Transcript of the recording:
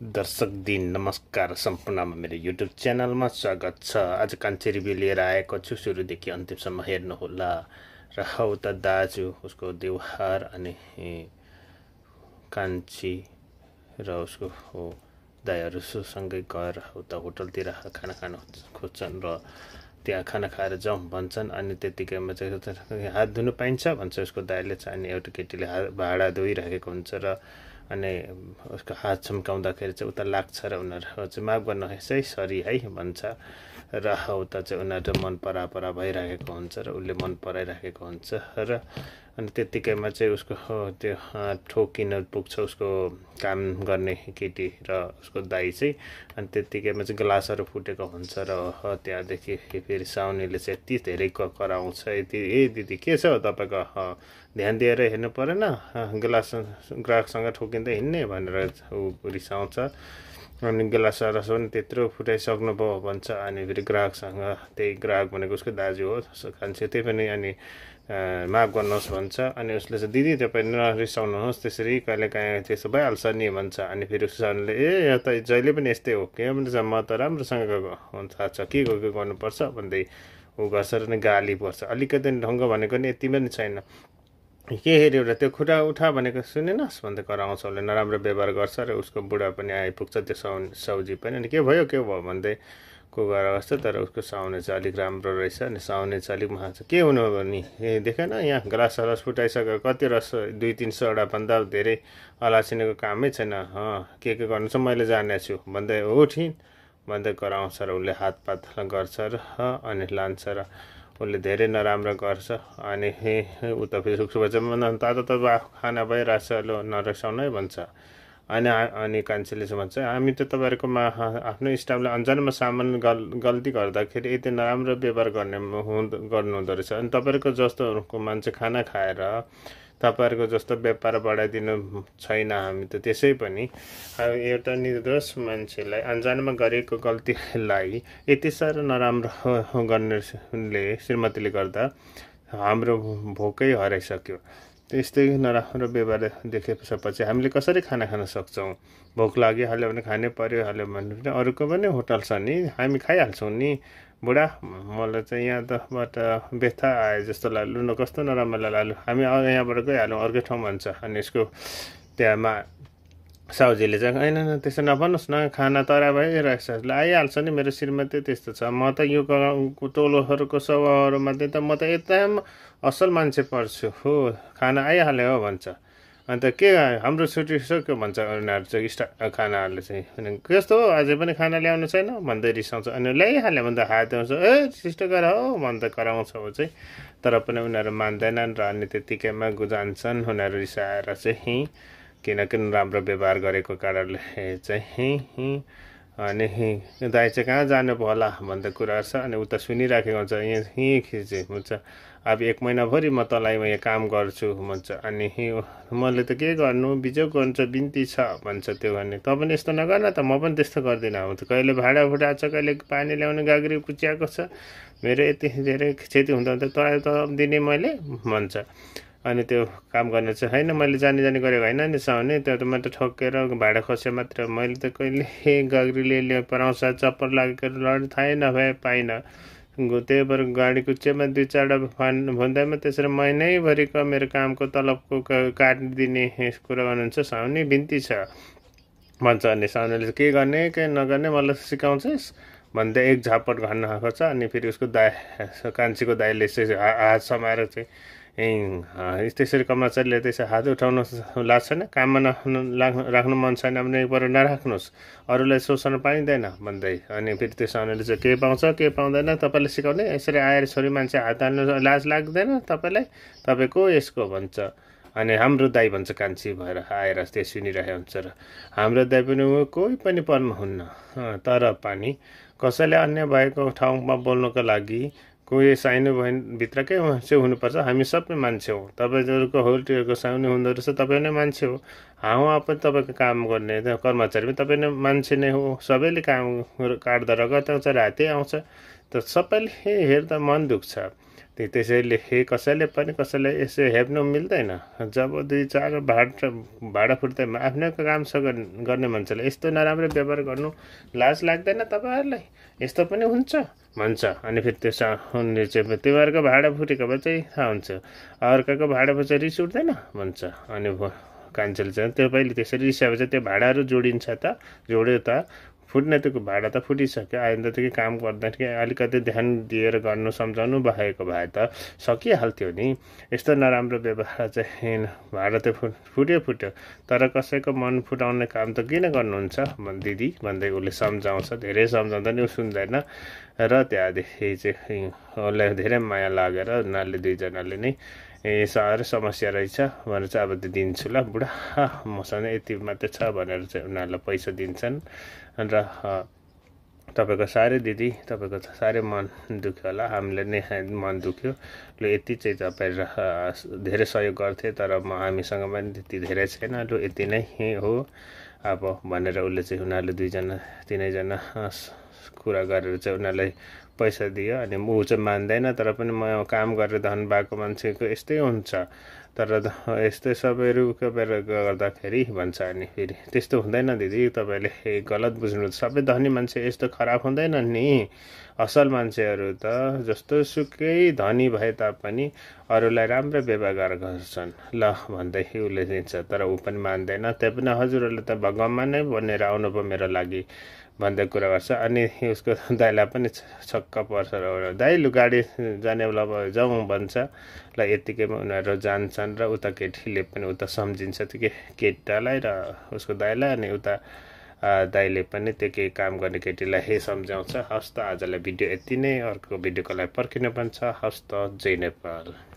दर्शक दिन नमस्कार सम्पूर्णमा मेरो युट्युब च्यानलमा स्वागत छ। आज कान्छी रिभ्यू लिएर आएको छु। सुरुदेखि अन्तिमसम्म हेर्नुहोला। र हौ त दाजु, उसको देउहार अनि कान्छी र उसको दाइहरू सँगै गएर हौ त होटलतिर खाना खान खोज्छन् र त्यहाँ खाना खाएर जाउँ भन्छन्। अनि त्यतिकैमा चाहिँ हात धुनु पाइन्छ भन्छ उसको दाइले चाहिँ। अनि एउटा केटीले भाँडा धोइरहेको हुन्छ र अनि उसको हात छम्काउँदाखेरि चाहिँ उता लाग्छ र उनीहरू चाहिँ माफ गर्नुहोस् है, सरी है भन्छ। र उता चाहिँ उनीहरू मन परा भइरहेको हुन्छ र उसले मन पराइरहेको हुन्छ। र अनि त्यतिकैमा चाहिँ उसको त्यो ठोकिन पुग्छ उसको काम गर्ने केटी र उसको दाइ चाहिँ। अनि त्यतिकैमा चाहिँ ग्लासहरू फुटेको हुन्छ र त्यहाँदेखि फेरि साउनीले चाहिँ यति धेरै कराउँछ, यति ए दिदी के छ तपाईँको, ध्यान दिएर हेर्नु परेन, ग्राहकसँग ठोकिँदै हिँड्ने भनेर ऊ रिसाउँछ। अनि गिलासहरू पनि त्यत्रो फुटाइसक्नु भयो भन्छ। अनि फेरि ग्राहकसँग, त्यही ग्राहक भनेको उसको दाजु हो कान्छी, त्यही पनि अनि माफ गर्नुहोस् भन्छ। अनि उसले चाहिँ दिदी तपाईँ नरिसाउनुहोस् त्यसरी, कहिलेकाहीँ त्यस्तो भइहाल्छ नि भन्छ। अनि फेरि उसले ए त जहिले पनि यस्तै हो के भन्छ, म त राम्रोसँग थाहा छ के गर्नुपर्छ भन्दै ऊ गर्छ र गाली पर्छ। अलिकति ढङ्ग भनेको नि यति पनि छैन। के हेऱ्यो एउटा त्यो खुट्टा उठा भनेको सुनेनस् भन्दै कराउँछ। उसले नराम्रो व्यवहार गर्छ र उसको बुढा पनि आइपुग्छ, त्यो साउजी पनि। अनि के भयो भन्दै को गएर बस्छ। तर उसको साउने चाहिँ अलिक राम्रो रहेछ। अनि साउने चाहिँ अलिक महान्छ। के हुनु भने ए देखेन यहाँ ग्लास रस फुटाइसक्यो, कति रस 200-300 भन्दा धेरै अलासिनेको कामै छैन, के गर्नु छ मैले जानेको छु भन्दै उठिन् भन्दै कराउँछ र उसले हातपात गर्छ र अनि लान्छ र उसले धेरै नराम्रो गर्छ। अनि उता फेरि तातो खाना भइरहेछ, लो नरिसाउनु है भन्छ। अनि कान्छीले चाहिँ भन्छ हामी त तपाईँहरूकोमा आफ्नो स्टाफले अन्जानमा सामान गल्ती गर्दाखेरि यति नराम्रो व्यवहार गर्नुहुँदो रहेछ। अनि तपाईँहरूको जस्तोको मान्छे खाना खाएर तपाईँहरूको जस्तो व्यापार बढाइदिनु छैन। हामी त त्यसै पनि एउटा निर्दोष मान्छेलाई अन्जानमा गरेको गल्तीलाई यति साह्रो नराम्रो गर्नेले श्रीमतीले गर्दा हाम्रो भोकै हराइसक्यो। त्यस्तै नराम्रो व्यवहार देखेपछि हामीले कसरी खाना खान सक्छौँ? भोक लागिहाल्यो भने खानै पर्यो हाल्यो भने अरूको पनि होटल छ नि, हामी खाइहाल्छौँ नि बुढा। मलाई चाहिँ यहाँ तबाट व्यथा आयो जस्तो लाग्यो, लु न कस्तो नराम्रो लाग्यो, हामी यहाँबाट गइहाल्यौँ अर्कै ठाउँ भन्छ। अनि यसको त्यहाँमा साउजीले चाहिँ होइन त्यसो नभन्नुहोस् न, खाना तरा भइरहेछ, आइहाल्छ नि, मेरो श्रीमती त्यस्तो छ, म त यो टोलोहरूको सभाहरूमध्ये त म त एकदम असल मान्छे पर्छु हो, खाना आइहाल्यो हो भन्छ। अन्त के हाम्रो छुट्टी सक्यो भन्छ उनीहरू चाहिँ खानाहरूले चाहिँ। अनि कस्तो हो अझै पनि खाना ल्याउनु छैन भन्दै रिसाउँछ। अनि ल्याइहाल्यो भन्दा हात ल्याउँछ, ए सिस्टर गर हो भन्दै कराउँछ ऊ चाहिँ। तर पनि उनीहरू मान्दैनन् र अनि त्यत्तिकैमा जान्छन् उनीहरू रिसाएर चाहिँ, किनकि राम्रो व्यवहार गरेको कारणले चाहिँ। अनि दाइ चाहिँ कहाँ जानु भयो होला भन्दा कुरा छ। अनि उता सुनिराखेको हुन्छ, यहीँ खिचे हुन्छ, अब 1 महिनाभरि म तँलाई यहाँ काम गर्छु भन्छ। अनि मैले त के गर्नु, बिजोग गर्नु छ, बिन्ती छ भन्छ त्यो गर्ने। तँ पनि यस्तो नगर्न त, म पनि त्यस्तो गर्दिनँ हुन्छ। कहिले भाँडा फुटाएको छ, कहिले पानी ल्याउने गाग्री पुच्याएको छ, मेरो यति धेरै क्षति हुँदा तँलाई त दिने मैले भन्छ। अनि त्यो काम गर्ने चाहिँ होइन मैले जानी गरेको होइन नि साउने, त्यो त मैले त ठोकेर भाँडा खस्यो मात्र, मैले त कहिले गाग्रीले पराउँछ, चप्पल लागेको लड थाहै नभए पाइनँ, त्यही भएर गाडी कुच्चेमा 2-4 भन्दैमा त्यसरी महिनैभरिको मेरो कामको तलबको काटिदिने कुरा गर्नुहुन्छ साउने, बिन्ती छ भन्छ। अनि साउनेले के गर्ने के नगर्ने मलाई सिकाउँछस् भन्दै एक झापट घन्न आएको छ। अनि फेरि उसको कान्छीको दाइले चाहिँ हात समाएर चाहिँ त्यसरी कर्मचारीले त्यसरी हात उठाउनु लाग्छ छैन, काममा राख्नु मन छैन भने एकपल्ट नराख्नुहोस्, अरूलाई शोषण पाइँदैन भन्दै। अनि फेरि त्यो साउनेले चाहिँ के पाउँछ के पाउँदैन तपाईँले सिकाउने, यसरी आएर छोरी मान्छे हात हाल्नु लाज लाग्दैन तपाईँलाई, तपाईँको यसको भन्छ। अनि हाम्रो दाइ भन्छ कान्छी भएर आएर त्यो सुनिरहेको हुन्छ। र हाम्रो दाइ पनि कोही पनि पर्नुहुन्न, तर पनि कसैले अन्य भएको ठाउँमा बोल्नको लागि कोही साइनो बहिनीभित्रकै मान्छे हुनुपर्छ। हामी सबै मान्छे हौ, तपाईँहरूको होटलको साउने हुँदो रहेछ, तपाईँ नै मान्छे हो, उहाँ पनि तपाईँको काम गर्ने कर्मचारी पनि तपाईँ नै मान्छे नै हो, सबैले काम काट्दा रगत आउँछ राति आउँछ, त सबैले हेर्दा मन दुख्छ। त्यसैले कसैले पनि कसैलाई यसो हेप्नु मिल्दैन। जब 2-4 भाडा फुट्दैमा आफ्नै काम गर्ने मान्छेलाई यस्तो नराम्रो व्यवहार गर्नु लाज लाग्दैन तपाईँहरूलाई? यस्तो पनि हुन्छ भन्छ। अनि फेरि त्यो उनले चाहिँ तिमीहरूको भाडा फुटेको भए चाहिँ थाहा हुन्छ, अर्काको भाडा फुट्छ रिस उठ्दैन भन्छ। अनि कान्छेले चाहिँ त्यो पहिले त्यसरी रिसाएपछि त्यो भाडाहरू जोडिन्छ त, जोड्यो त, फुट्ने त्यो भाडा त फुटिसक्यो। आइन्दादेखि काम गर्दाखेरि अलिकति ध्यान दिएर गर्नु सम्झाउनु भएको भए त सकिहाल्थ्यो नि। यस्तो नराम्रो व्यवहार चाहिँ भाडा त फुट्यो, तर कसैको मन फुटाउने काम त किन गर्नुहुन्छ दिदी भन्दै उसले सम्झाउँछ। धेरै सम्झाउँदा नि ऊ सुन्दैन र त्यहाँदेखि चाहिँ उसलाई धेरै माया लागेर उनीहरूले दुईजनाले नै साह्रै समस्या रहेछ भनेर चाहिँ अब दिन्छु ल बुढा, मसँग यति मात्रै छ भनेर चाहिँ उनीहरूलाई पैसा दिन्छन्। र तपाईँको साह्रै दिदी, तपाईँको साह्रै मन दुख्यो होला, हामीले नै मन दुख्यो, लु यति चाहिँ तपाईँ धेरै सहयोग गर्थे तर हामीसँग पनि त्यति धेरै छैन, लु यति नै हो अब भनेर उसले चाहिँ उनीहरूले तिनैजना कुरा गरेर चाहिँ उनीहरूलाई पैसा दियो। अनि ऊ चाहिँ मान्दैन, तर पनि म काम गरेर धन भएको मान्छेको यस्तै हुन्छ, तर यस्तै सबैहरू गर्दाखेरि भन्छ। अनि फेरि त्यस्तो हुँदैन दिदी, तपाईँले गलत बुझ्नु, सबै धनी मान्छे यस्तो खराब हुँदैन नि। असल मान्छेहरू त जस्तो सुकै धनी भए तापनि अरूलाई राम्रो व्यवहार गर्छन् ल भन्दै उसले दिन्छ। तर ऊ पनि मान्दैन, त्यही पनि हजुरहरूले त भगवान नै बनेर आउनुभयो मेरो लागि भन्दै कुरा गर्छ। अनि उसको दाइलाई पनि छक्क पर्छ र दाइ लु गाडी जाने बेला जाउँ भन्छ ल। यत्तिकैमा उनीहरू जान्छन् र उता केटीले पनि उता सम्झिन्छ त्यो केटालाई र उसको दाइलाई, अनि उता दाइले पनि त्यो केही काम गर्ने केटीलाई सम्झाउँछ। हस् त आजलाई भिडियो यति नै, अर्को भिडियोको लागि पर्खिनु पनि छ। हस् त, जय नेपाल।